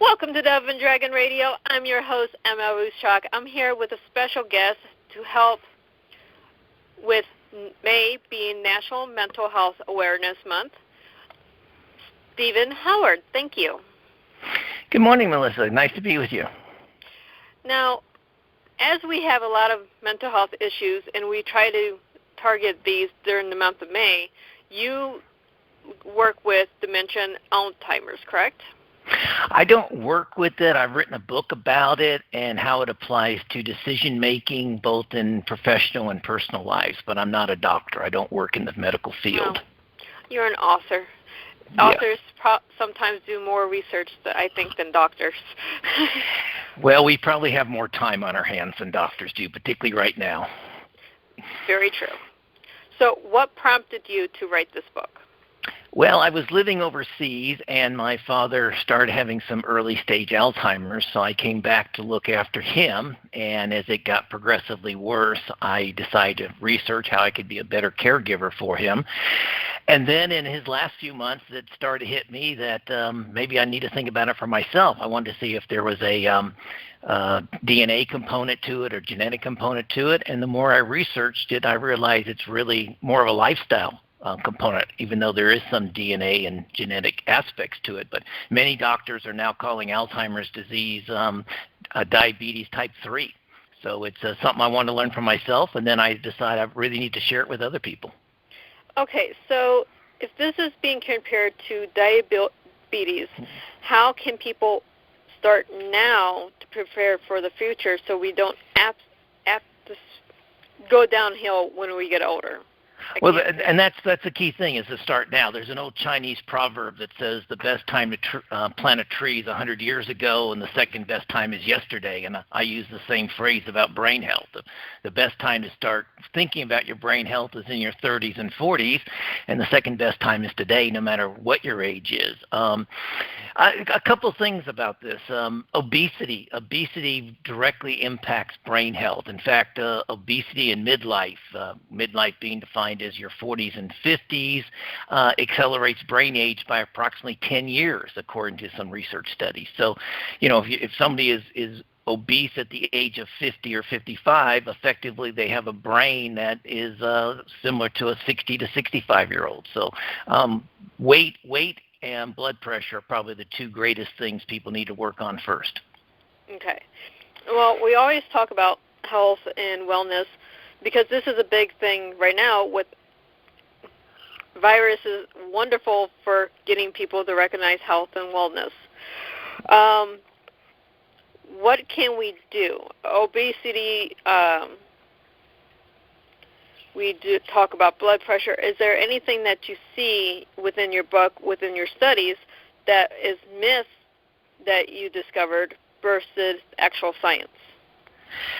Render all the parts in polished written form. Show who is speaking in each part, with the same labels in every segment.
Speaker 1: Welcome to Dove and Dragon Radio. I'm your host, M.L.Ruscsak. I'm here with a special guest to help with May being National Mental Health Awareness Month, Stephen Howard. Thank you.
Speaker 2: Good morning, Melissa. Nice to be with you.
Speaker 1: Now, as we have a lot of mental health issues and we try to target these during the month of May, you work with dementia and Alzheimer's, correct?
Speaker 2: I don't work with it. I've written a book about it and how it applies to decision-making, both in professional and personal lives, but I'm not a doctor. I don't work in the medical field.
Speaker 1: Well, you're an author.
Speaker 2: Yeah.
Speaker 1: Authors sometimes do more research, I think, than doctors.
Speaker 2: Well, we probably have more time on our hands than doctors do, particularly right now.
Speaker 1: Very true. So what prompted you to write this book?
Speaker 2: Well, I was living overseas, and my father started having some early-stage Alzheimer's, so I came back to look after him, and as it got progressively worse, I decided to research how I could be a better caregiver for him. And then in his last few months, it started to hit me that maybe I need to think about it for myself. I wanted to see if there was a DNA component to it or genetic component to it, and the more I researched it, I realized it's really more of a lifestyle component, even though there is some DNA and genetic aspects to it. But many doctors are now calling Alzheimer's disease diabetes type 3. So it's something I want to learn for myself, and then I decide I really need to share it with other people.
Speaker 1: Okay, so if this is being compared to diabetes, how can people start now to prepare for the future so we don't have to go downhill when we get older?
Speaker 2: Well, and that's a key thing, is to start now. There's an old Chinese proverb that says the best time to plant a tree is 100 years ago, and the second best time is yesterday. And I use the same phrase about brain health. The best time to start thinking about your brain health is in your 30s and 40s, and the second best time is today, no matter what your age is. A couple things about this. Obesity. Obesity directly impacts brain health. In fact, obesity in midlife being defined as your 40s and 50s, accelerates brain age by approximately 10 years, according to some research studies. So, if somebody is obese at the age of 50 or 55, effectively they have a brain that is similar to a 60 to 65-year-old. So weight and blood pressure are probably the two greatest things people need to work on first. Okay.
Speaker 1: Well, we always talk about health and wellness because this is a big thing right now with virus is wonderful for getting people to recognize health and wellness. What can we do? Obesity, we do talk about blood pressure. Is there anything that you see within your book, within your studies, that is myth that you discovered versus actual science?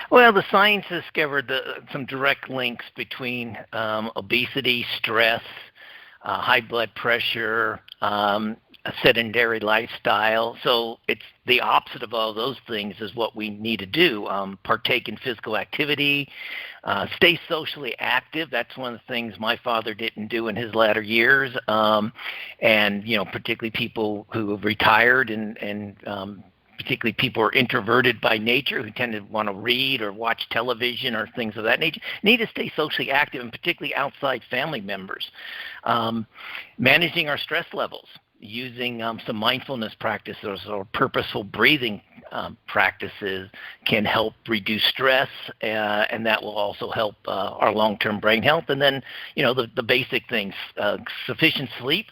Speaker 2: Well, the science has discovered some direct links between obesity, stress, high blood pressure, a sedentary lifestyle. So it's the opposite of all those things is what we need to do. Partake in physical activity, stay socially active. That's one of the things my father didn't do in his latter years. And, particularly people who have retired and particularly people who are introverted by nature who tend to want to read or watch television or things of that nature, need to stay socially active, and particularly outside family members. Managing our stress levels, using some mindfulness practices or purposeful breathing practices can help reduce stress, and that will also help our long-term brain health. And then, the basic things, sufficient sleep,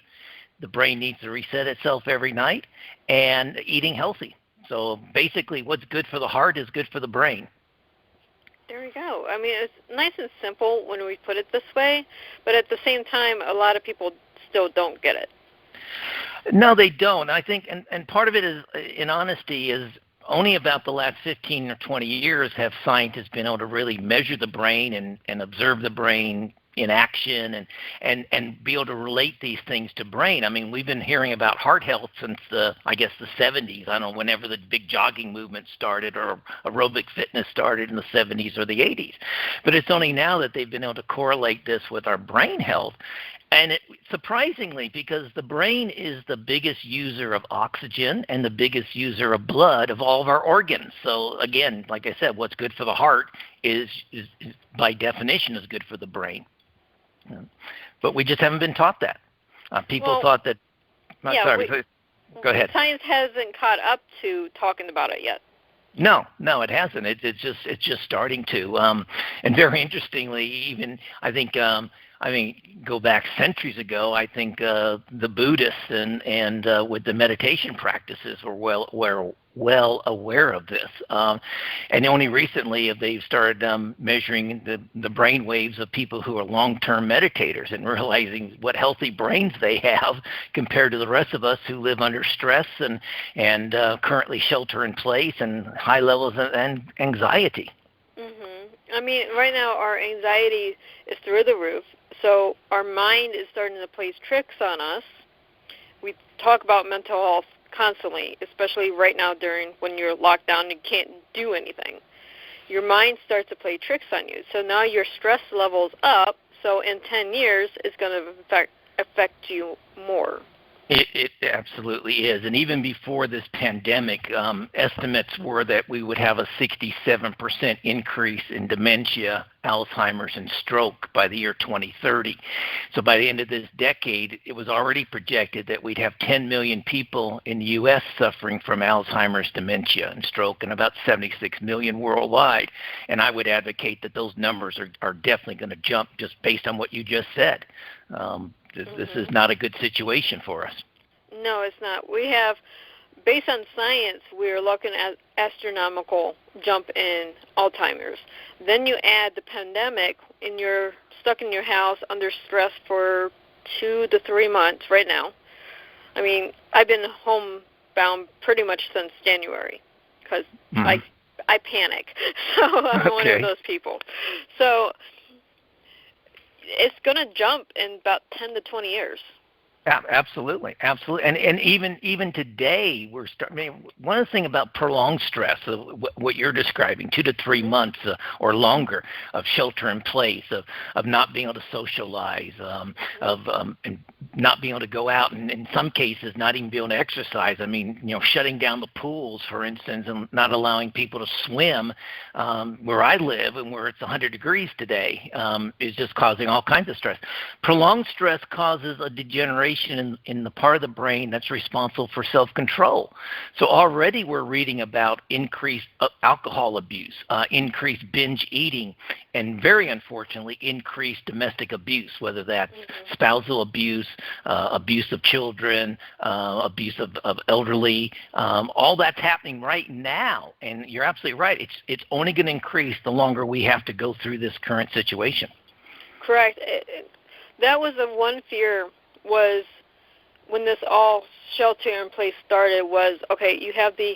Speaker 2: the brain needs to reset itself every night, and eating healthy. So basically what's good for the heart is good for the brain.
Speaker 1: There we go. I mean, it's nice and simple when we put it this way, but at the same time, a lot of people still don't get it.
Speaker 2: No, they don't. I think, and part of it is, in honesty, is only about the last 15 or 20 years have scientists been able to really measure the brain and observe the brain in action and be able to relate these things to brain. I mean, we've been hearing about heart health since the 70s. I don't know, whenever the big jogging movement started or aerobic fitness started in the 70s or the 80s. But it's only now that they've been able to correlate this with our brain health. And surprisingly, because the brain is the biggest user of oxygen and the biggest user of blood of all of our organs. So again, like I said, what's good for the heart is by definition is good for the brain. But we just haven't been taught that. People thought that. Go ahead.
Speaker 1: Science hasn't caught up to talking about it yet.
Speaker 2: No, it hasn't. It's just starting to. And very interestingly, even I think go back centuries ago. I think the Buddhists and with the meditation practices were well aware of this. And only recently have they started measuring the brain waves of people who are long-term meditators and realizing what healthy brains they have compared to the rest of us who live under stress and currently shelter in place and high levels of anxiety.
Speaker 1: I mean, right now our anxiety is through the roof, so our mind is starting to play tricks on us. We talk about mental health constantly, especially right now when you're locked down and you can't do anything. Your mind starts to play tricks on you. So now your stress level's up, so in 10 years it's going to affect you more.
Speaker 2: It absolutely is. And even before this pandemic, estimates were that we would have a 67% increase in dementia, Alzheimer's, and stroke by the year 2030. So by the end of this decade, it was already projected that we'd have 10 million people in the U.S. suffering from Alzheimer's, dementia, and stroke, and about 76 million worldwide. And I would advocate that those numbers are definitely going to jump just based on what you just said. This is not a good situation for us.
Speaker 1: No, it's not. We have, based on science, we're looking at astronomical jump in Alzheimer's. Then you add the pandemic, and you're stuck in your house under stress for 2 to 3 months right now. I mean, I've been homebound pretty much since January because I panic. So I'm one of those people. So it's going to jump in about 10 to 20 years.
Speaker 2: Yeah, absolutely. And even today, one of the things about prolonged stress, what you're describing, 2 to 3 months or longer of shelter in place, of not being able to socialize, of not being able to go out, and in some cases not even being able to exercise. I mean, shutting down the pools, for instance, and not allowing people to swim where I live and where it's 100 degrees today is just causing all kinds of stress. Prolonged stress causes a degeneration in the part of the brain that's responsible for self-control. So already we're reading about increased alcohol abuse, increased binge eating, and very unfortunately increased domestic abuse, whether that's spousal abuse, abuse of children, abuse of elderly. All that's happening right now, and you're absolutely right. It's only going to increase the longer we have to go through this current situation. Correct.
Speaker 1: That was the one fear was when this all shelter in place started was, okay, you have the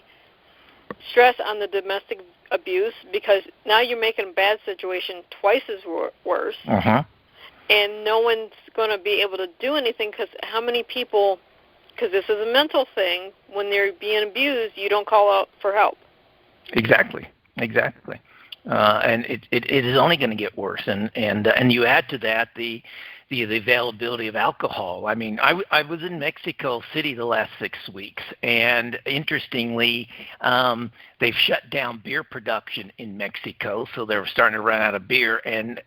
Speaker 1: stress on the domestic abuse because now you're making a bad situation twice as worse. And no one's going to be able to do anything because how many people, because this is a mental thing, when they're being abused, you don't call out for help.
Speaker 2: Exactly. And it is only going to get worse. And you add to that the availability of alcohol. I mean, I was in Mexico City the last 6 weeks, and interestingly, they've shut down beer production in Mexico, so they're starting to run out of beer, and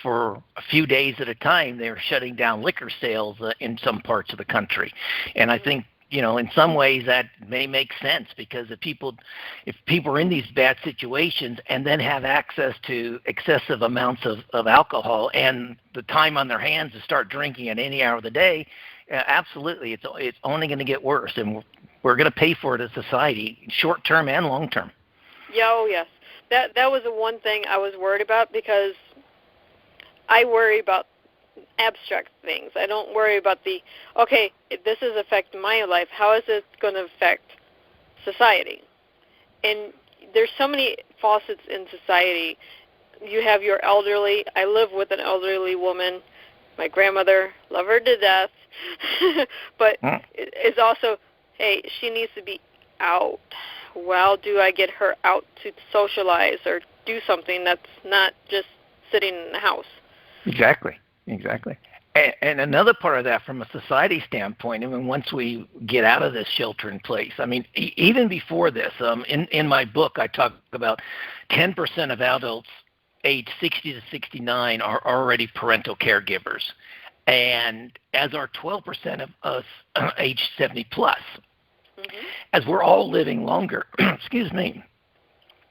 Speaker 2: for a few days at a time, they're shutting down liquor sales in some parts of the country. And I think, in some ways that may make sense because if people are in these bad situations and then have access to excessive amounts of alcohol and the time on their hands to start drinking at any hour of the day, absolutely, it's only going to get worse, and we're going to pay for it as a society, short term and long term.
Speaker 1: Yeah, oh yes, that was the one thing I was worried about because I worry about abstract things. I don't worry about if this is affecting my life, how is it going to affect society? And there's so many facets in society. You have your elderly. I live with an elderly woman. My grandmother, love her to death. But it's also, hey, she needs to be out. Well, do I get her out to socialize or do something that's not just sitting in the house?
Speaker 2: Exactly. And another part of that, from a society standpoint, I mean, once we get out of this shelter in place, I mean, even before this, in my book, I talk about 10% of adults aged 60 to 69 are already parental caregivers, and as are 12% of us aged 70 plus. Mm-hmm. As we're all living longer, excuse me,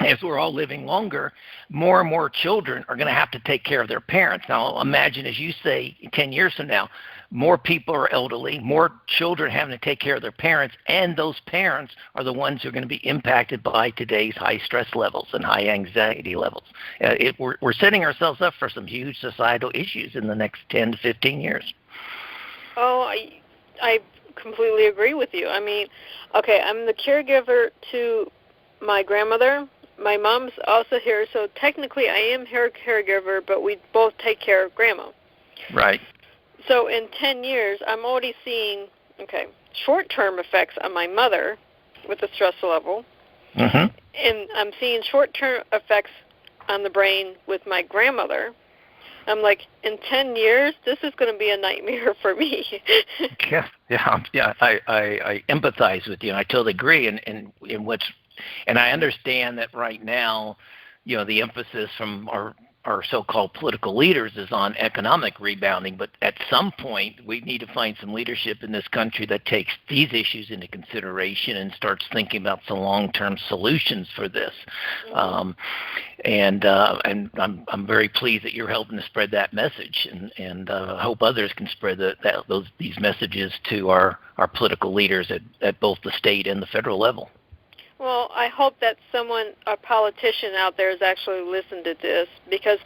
Speaker 2: as we're all living longer, more and more children are going to have to take care of their parents. Now, imagine, as you say, 10 years from now, more people are elderly, more children having to take care of their parents, and those parents are the ones who are going to be impacted by today's high stress levels and high anxiety levels. We're setting ourselves up for some huge societal issues in the next 10 to 15 years.
Speaker 1: Oh, I completely agree with you. I mean, okay, I'm the caregiver to my grandmother. My mom's also here, so technically I am her caregiver, but we both take care of Grandma.
Speaker 2: Right.
Speaker 1: So in 10 years, I'm already seeing, short-term effects on my mother with the stress level, mm-hmm. and I'm seeing short-term effects on the brain with my grandmother. I'm like, in 10 years, this is going to be a nightmare for me.
Speaker 2: Yeah. I empathize with you, and I totally agree. And I understand that right now, the emphasis from our so-called political leaders is on economic rebounding, but at some point we need to find some leadership in this country that takes these issues into consideration and starts thinking about some long-term solutions for this. Mm-hmm. And I'm very pleased that you're helping to spread that message, and hope others can spread these messages to our political leaders at both the state and the federal level.
Speaker 1: Well, I hope that a politician out there has actually listened to this, because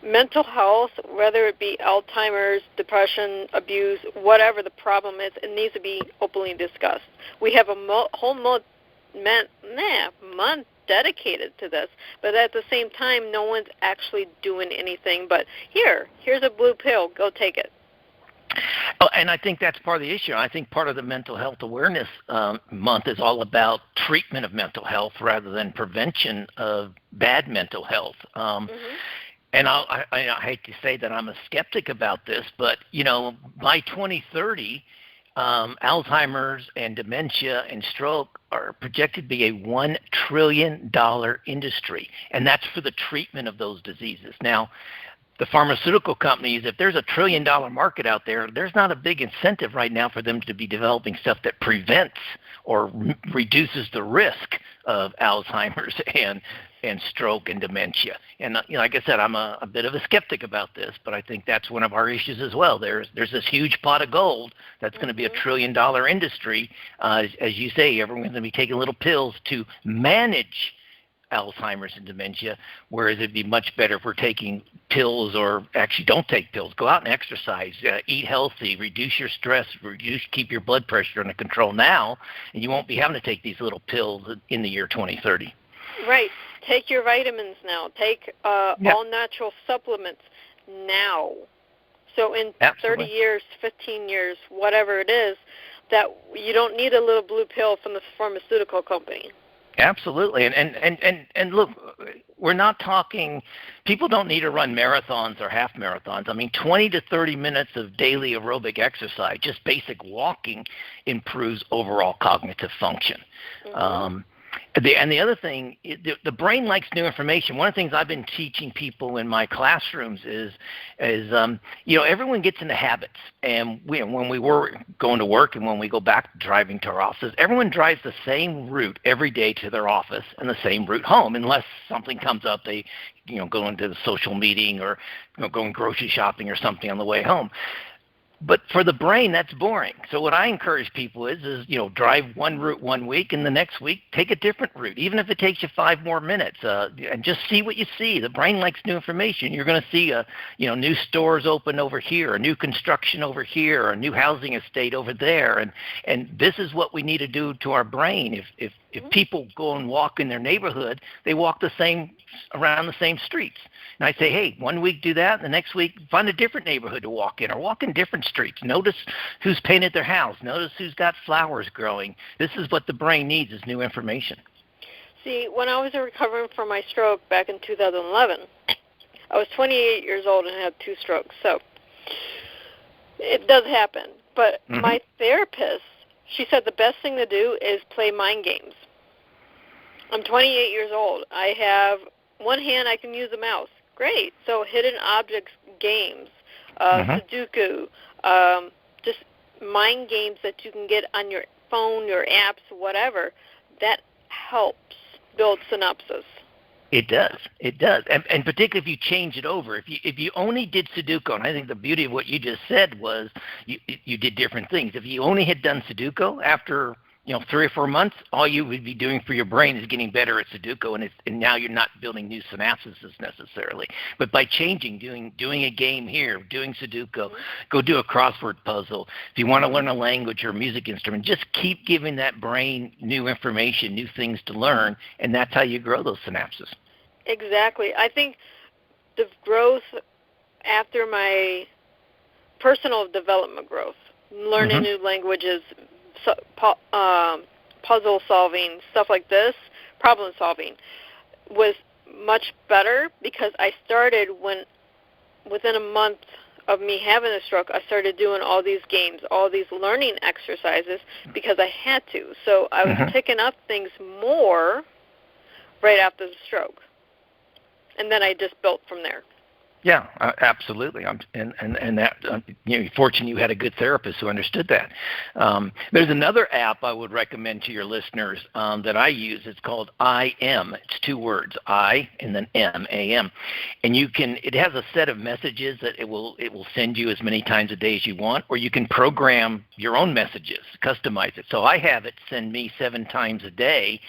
Speaker 1: mental health, whether it be Alzheimer's, depression, abuse, whatever the problem is, it needs to be openly discussed. We have a whole month dedicated to this, but at the same time, no one's actually doing anything but, here's a blue pill, go take it.
Speaker 2: Oh, and I think that's part of the issue. I think part of the Mental Health Awareness Month is all about treatment of mental health rather than prevention of bad mental health. Mm-hmm. And I hate to say that I'm a skeptic about this, but, by 2030, Alzheimer's and dementia and stroke are projected to be a $1 trillion industry, and that's for the treatment of those diseases. Now, the pharmaceutical companies, if there's a $1 trillion market out there, there's not a big incentive right now for them to be developing stuff that prevents or reduces the risk of Alzheimer's and stroke and dementia. And like I said, I'm a bit of a skeptic about this, but I think that's one of our issues as well. There's this huge pot of gold that's going to be a $1 trillion industry. As you say, everyone's going to be taking little pills to manage Alzheimer's and dementia, whereas it'd be much better if we're taking pills, or actually don't take pills. Go out and exercise, eat healthy, reduce your stress, keep your blood pressure under control now, and you won't be having to take these little pills in the year 2030.
Speaker 1: Right. Take your vitamins now. Take all natural supplements now. So in Absolutely. 30 years, 15 years, whatever it is, that you don't need a little blue pill from the pharmaceutical company.
Speaker 2: Absolutely. And look, we're not talking, people don't need to run marathons or half marathons. I mean, 20 to 30 minutes of daily aerobic exercise, just basic walking, improves overall cognitive function. Mm-hmm. And the other thing, the brain likes new information. One of the things I've been teaching people in my classrooms is everyone gets into habits. And when we were going to work and when we go back driving to our offices, everyone drives the same route every day to their office and the same route home, unless something comes up. They go into the social meeting or going grocery shopping or something on the way home. But for the brain, that's boring. So what I encourage people is drive one route 1 week, and the next week take a different route, even if it takes you 5 more minutes, and just see what you see. The brain likes new information. You're going to see new stores open over here, a new construction over here, a new housing estate over there, and this is what we need to do to our brain. If people go and walk in their neighborhood, they walk around the same streets. And I say, hey, 1 week do that, and the next week find a different neighborhood to walk in, or walk in different streets. Notice who's painted their house. Notice who's got flowers growing. This is what the brain needs, is new information.
Speaker 1: See, when I was recovering from my stroke back in 2011, I was 28 years old and had 2 strokes. So It does happen. But
Speaker 2: Mm-hmm.
Speaker 1: my therapist, she said the best thing to do is play mind games. I'm 28 years old. I have one hand I can use a mouse. Great. So hidden objects games,
Speaker 2: Mm-hmm.
Speaker 1: Sudoku, just mind games that you can get on your phone, your apps, whatever. That helps build synapses.
Speaker 2: It does. It does. And particularly if you change it over. If you only did Sudoku, and I think the beauty of what you just said was you did different things. If you only had done Sudoku after 3 or 4 months, all you would be doing for your brain is getting better at Sudoku, and now you're not building new synapses necessarily. But by changing, doing a game here, doing Sudoku, go do a crossword puzzle. If you want to learn a language or a music instrument, just keep giving that brain new information, new things to learn, and that's how you grow those synapses.
Speaker 1: Exactly. I think the growth after my personal development growth, learning new languages, puzzle solving, stuff like this, problem solving, was much better because I started within a month of me having a stroke, I started doing all these games, all these learning exercises because I had to. So I was picking up things more right after the stroke. And then I just built from there.
Speaker 2: Yeah, absolutely. And that you're fortunate you had a good therapist who understood that. There's another app I would recommend to your listeners that I use. It's called I Am. It's 2 words, I and then M, A-M. And it has a set of messages that it will send you as many times a day as you want, or you can program your own messages, customize it. So I have it send me 7 times a day.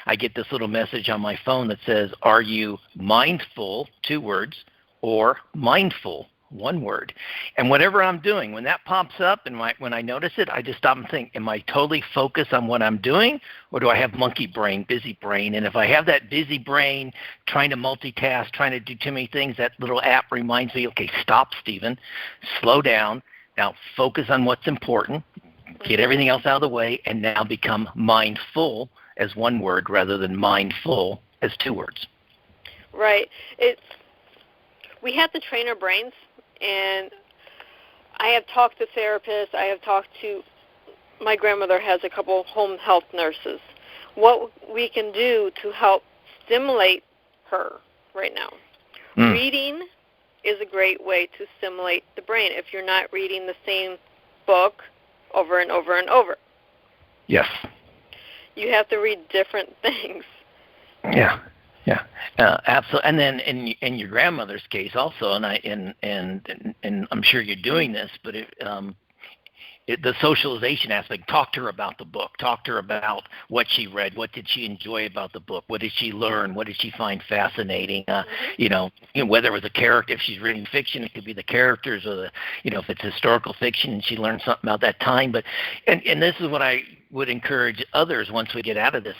Speaker 2: I get this little message on my phone that says, "Are you mindful?" 2 words. Or mindful, 1 word. And whatever I'm doing, when that pops up and when I notice it, I just stop and think, am I totally focused on what I'm doing, or do I have monkey brain, busy brain? And if I have that busy brain trying to multitask, trying to do too many things, that little app reminds me, okay, stop, Stephen, slow down. Now focus on what's important, get everything else out of the way, and now become mindful as 1 word rather than mindful as 2 words.
Speaker 1: Right. We have to train our brains, and I have talked to therapists. I have talked to my grandmother has a couple of home health nurses. What we can do to help stimulate her right now. Reading is a great way to stimulate the brain if you're not reading the same book over and over and over.
Speaker 2: Yes. You
Speaker 1: have to read different things.
Speaker 2: Yeah. Yeah, absolutely. And then in your grandmother's case also, and I'm sure you're doing this, but the socialization aspect, talk to her about the book, talk to her about what she read, what did she enjoy about the book, what did she learn, what did she find fascinating, whether it was a character, if she's reading fiction, it could be the characters, or if it's historical fiction and she learned something about that time. But and this is what I would encourage others once we get out of this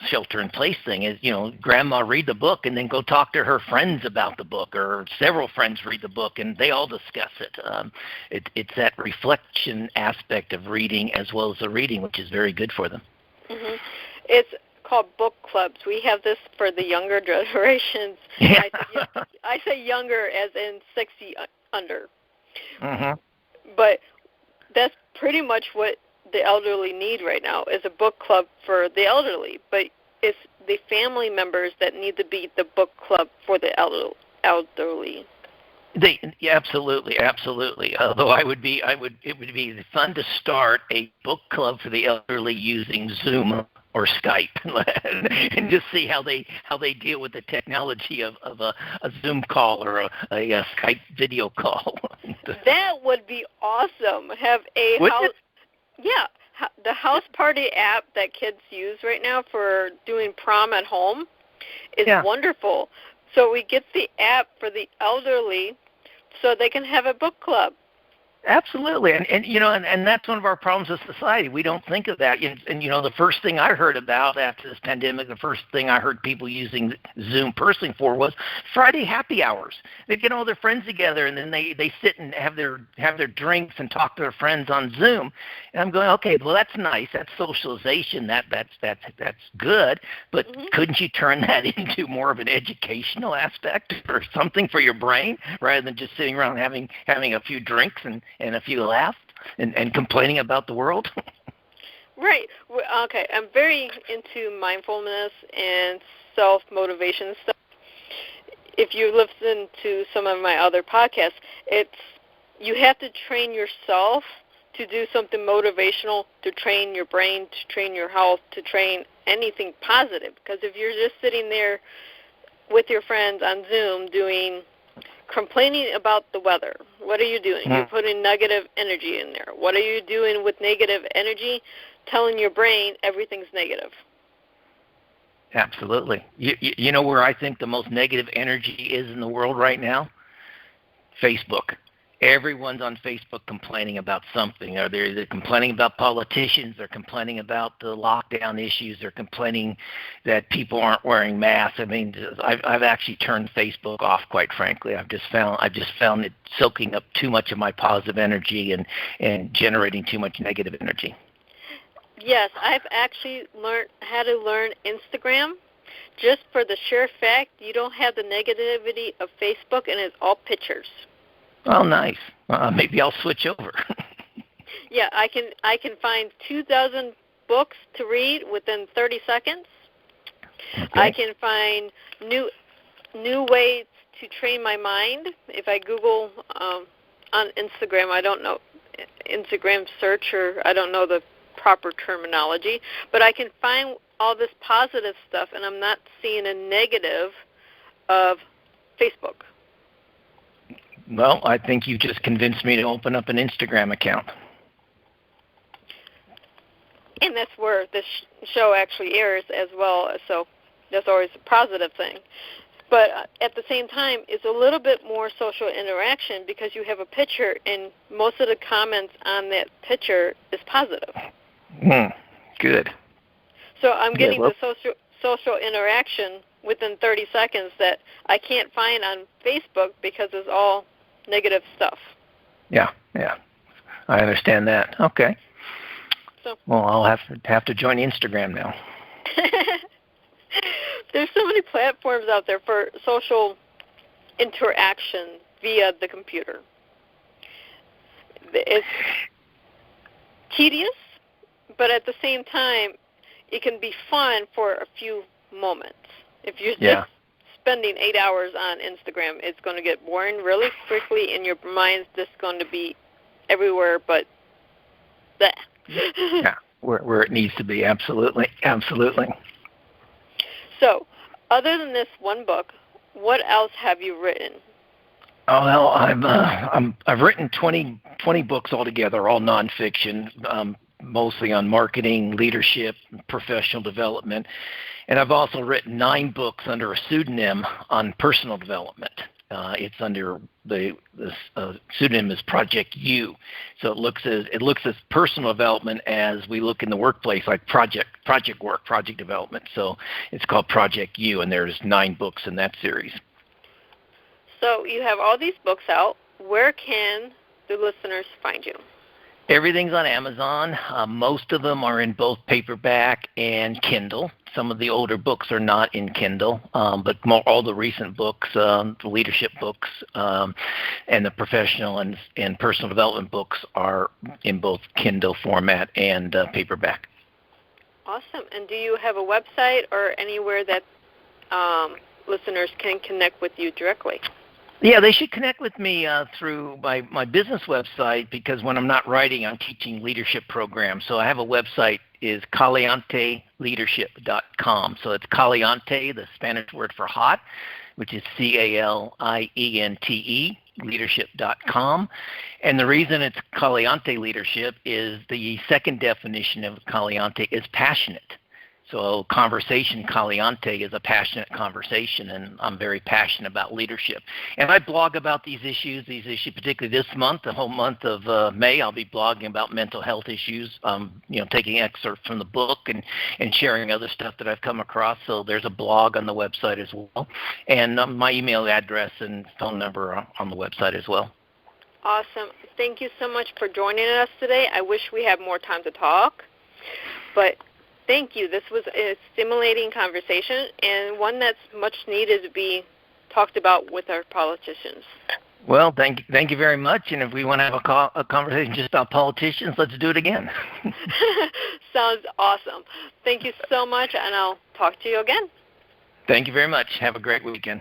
Speaker 2: shelter-in-place thing is, grandma read the book and then go talk to her friends about the book, or several friends read the book and they all discuss it. It's that reflection aspect of reading as well as the reading, which is very good for them.
Speaker 1: It's called book clubs. We have this for the younger generations.
Speaker 2: Yeah.
Speaker 1: I say younger as in 60 under.
Speaker 2: But
Speaker 1: that's pretty much what the elderly need right now is a book club for the elderly, but it's the family members that need to be the book club for the elderly.
Speaker 2: Absolutely. Although it would be fun to start a book club for the elderly using Zoom or Skype, and just see how they deal with the technology of a Zoom call or a Skype video call.
Speaker 1: That would be awesome. Have a house. Yeah, the house party app that kids use right now for doing prom at home is wonderful. So we get the app for the elderly so they can have a book club.
Speaker 2: Absolutely, and that's one of our problems as society. We don't think of that. And the first thing I heard about after this pandemic, the first thing I heard people using Zoom personally for was Friday happy hours. They'd get all their friends together, and then they sit and have their drinks and talk to their friends on Zoom. And I'm going, okay, well that's nice. That's socialization. That's good. But couldn't you turn that into more of an educational aspect or something for your brain rather than just sitting around having a few drinks and and a few laughs and complaining about the world.
Speaker 1: Right. Okay. I'm very into mindfulness and self-motivation stuff. If you listen to some of my other podcasts, you have to train yourself to do something motivational, to train your brain, to train your health, to train anything positive. Because if you're just sitting there with your friends on Zoom complaining about the weather, what are you doing? You're putting negative energy in there. What are you doing with negative energy? Telling your brain everything's negative.
Speaker 2: Absolutely. You know where I think the most negative energy is in the world right now? Facebook. Everyone's on Facebook complaining about something. They're either complaining about politicians, they're complaining about the lockdown issues, they're complaining that people aren't wearing masks. I mean, I've actually turned Facebook off, quite frankly. I've just found it soaking up too much of my positive energy and generating too much negative energy.
Speaker 1: Yes, I've actually had to learn Instagram just for the sheer fact you don't have the negativity of Facebook, and it's all pictures.
Speaker 2: Oh, nice. Maybe I'll switch over.
Speaker 1: Yeah, I can find 2,000 books to read within 30 seconds. Okay. I can find new ways to train my mind. If I Google on Instagram, I don't know Instagram search, or I don't know the proper terminology, but I can find all this positive stuff, and I'm not seeing a negative of Facebook.
Speaker 2: Well, I think you just convinced me to open up an Instagram account.
Speaker 1: And that's where this show actually airs as well, so that's always a positive thing. But at the same time, it's a little bit more social interaction because you have a picture, and most of the comments on that picture is positive.
Speaker 2: Good.
Speaker 1: So I'm getting the social interaction within 30 seconds that I can't find on Facebook because it's all negative stuff.
Speaker 2: Yeah. I understand that. Okay. Well, I'll have to join Instagram now.
Speaker 1: There's so many platforms out there for social interaction via the computer. It's tedious, but at the same time, it can be fun for a few moments. If you're just spending 8 hours on Instagram, it's going to get boring really quickly, and your mind's just going to be everywhere but that.
Speaker 2: Yeah, where it needs to be. Absolutely.
Speaker 1: So, other than this one book, what else have you written?
Speaker 2: Oh, well, I've written 20 books altogether, all nonfiction, mostly on marketing, leadership, professional development. And I've also written 9 books under a pseudonym on personal development. It's under the pseudonym is Project U. So it looks at personal development as we look in the workplace, like project work, project development. So it's called Project U, and there's 9 books in that series.
Speaker 1: So you have all these books out. Where can the listeners find you?
Speaker 2: Everything's on Amazon. Most of them are in both paperback and Kindle. Some of the older books are not in Kindle, but all the recent books, the leadership books, and the professional and personal development books are in both Kindle format and paperback.
Speaker 1: Awesome. And do you have a website or anywhere that listeners can connect with you directly?
Speaker 2: Yeah, they should connect with me through my business website, because when I'm not writing, I'm teaching leadership programs. So I have a website, is calienteleadership.com. So it's caliente, the Spanish word for hot, which is CALIENTE, leadership.com. And the reason it's Caliente Leadership is the second definition of caliente is passionate. So conversation, caliente, is a passionate conversation, and I'm very passionate about leadership. And I blog about these issues, particularly this month, the whole month of May, I'll be blogging about mental health issues, taking excerpts from the book and sharing other stuff that I've come across. So there's a blog on the website as well. And my email address and phone number are on the website as well.
Speaker 1: Awesome. Thank you so much for joining us today. I wish we had more time to talk, but thank you. This was a stimulating conversation and one that's much needed to be talked about with our politicians.
Speaker 2: Well, thank you very much. And if we want to have a conversation just about politicians, let's do it again.
Speaker 1: Sounds awesome. Thank you so much, and I'll talk to you again.
Speaker 2: Thank you very much. Have a great weekend.